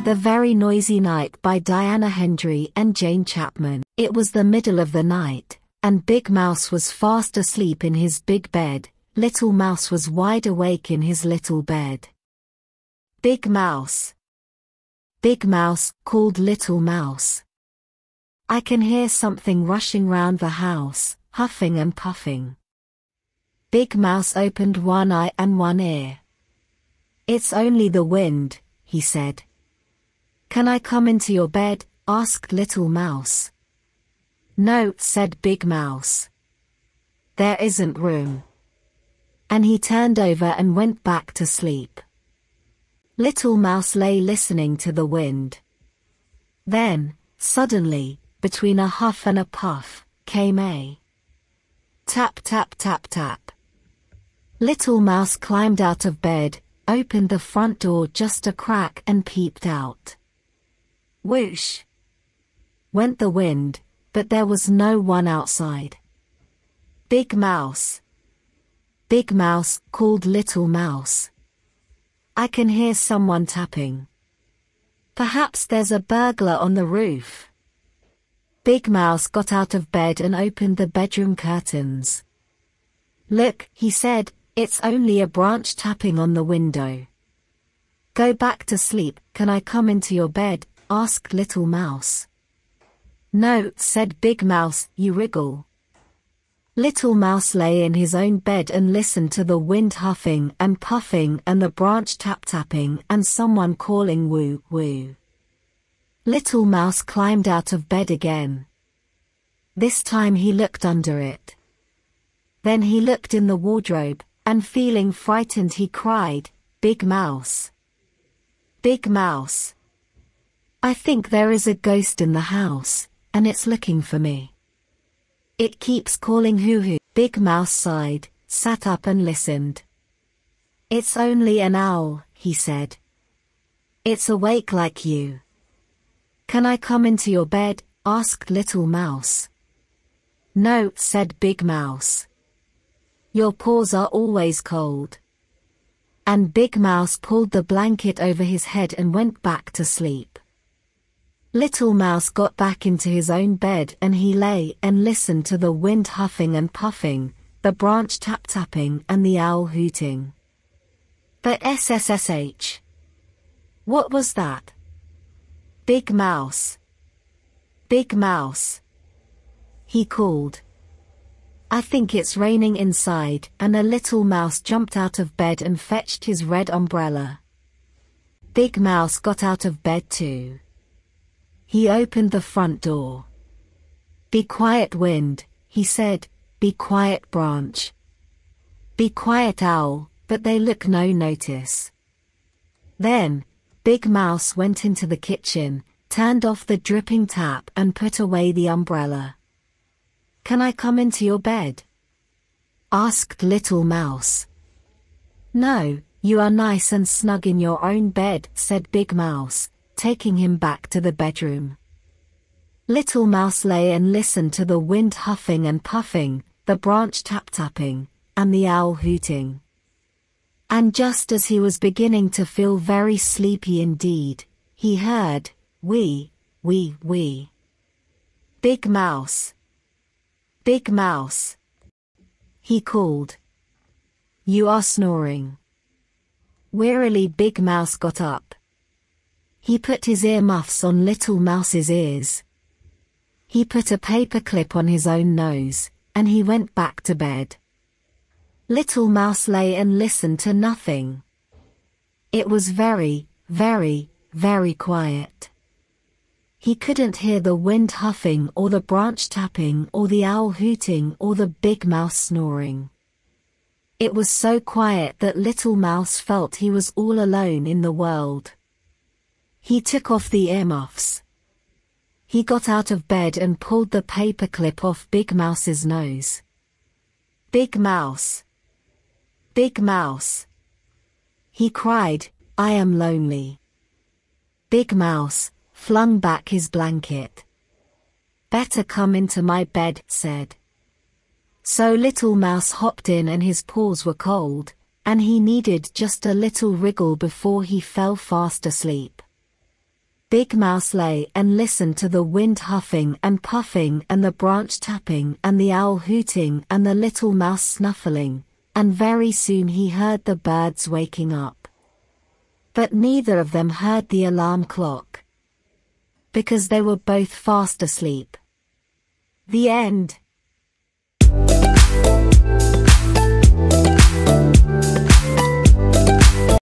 The Very Noisy Night by Diana Hendry and Jane Chapman. It was the middle of the night, and Big Mouse was fast asleep in his big bed. Little Mouse was wide awake in his little bed. Big Mouse, called Little Mouse. I can hear something rushing round the house, huffing and puffing. Big Mouse opened one eye and one ear. It's only the wind, he said. Can I come into your bed? Asked Little Mouse. No, said Big Mouse. There isn't room. And he turned over and went back to sleep. Little Mouse lay listening to the wind. Then, suddenly, between a huff and a puff, came a tap tap tap tap. Little Mouse climbed out of bed, opened the front door just a crack and peeped out. Whoosh! Went the wind, but there was no one outside. Big Mouse, called Little Mouse. I can hear someone tapping. Perhaps there's a burglar on the roof. Big Mouse got out of bed and opened the bedroom curtains. Look, he said, it's only a branch tapping on the window. Go back to sleep. Can I come into your bed? Asked Little Mouse. No, said Big Mouse, you wriggle. Little Mouse lay in his own bed and listened to the wind huffing and puffing and the branch tap-tapping and someone calling woo, woo. Little Mouse climbed out of bed again. This time he looked under it. Then he looked in the wardrobe, and feeling frightened he cried, Big Mouse, I think there is a ghost in the house, and it's looking for me. It keeps calling hoo-hoo. Big Mouse sighed, sat up and listened. It's only an owl, he said. It's awake like you. Can I come into your bed? Asked Little Mouse. No, said Big Mouse. Your paws are always cold. And Big Mouse pulled the blanket over his head and went back to sleep. Little Mouse got back into his own bed and he lay and listened to the wind huffing and puffing, the branch tap-tapping and the owl hooting. But SSSH. What was that? Big Mouse, he called. I think it's raining inside, and a Little Mouse jumped out of bed and fetched his red umbrella. Big Mouse got out of bed too. He opened the front door. Be quiet, wind, he said, be quiet, branch. Be quiet, owl, but they look no notice. Then, Big Mouse went into the kitchen, turned off the dripping tap and put away the umbrella. Can I come into your bed? Asked Little Mouse. No, you are nice and snug in your own bed, said Big Mouse, taking him back to the bedroom. Little Mouse lay and listened to the wind huffing and puffing, the branch tap-tapping, and the owl hooting. And just as he was beginning to feel very sleepy indeed, he heard, wee, wee, wee. Big Mouse, he called. You are snoring. Wearily Big Mouse got up. He put his earmuffs on Little Mouse's ears. He put a paper clip on his own nose, and he went back to bed. Little Mouse lay and listened to nothing. It was very, very, very quiet. He couldn't hear the wind huffing or the branch tapping or the owl hooting or the Big Mouse snoring. It was so quiet that Little Mouse felt he was all alone in the world. He took off the earmuffs. He got out of bed and pulled the paper clip off Big Mouse's nose. Big Mouse, he cried, I am lonely. Big Mouse flung back his blanket. Better come into my bed, said. So Little Mouse hopped in and his paws were cold, and he needed just a little wriggle before he fell fast asleep. Big Mouse lay and listened to the wind huffing and puffing and the branch tapping and the owl hooting and the little mouse snuffling, and very soon he heard the birds waking up. But neither of them heard the alarm clock, because they were both fast asleep. The end.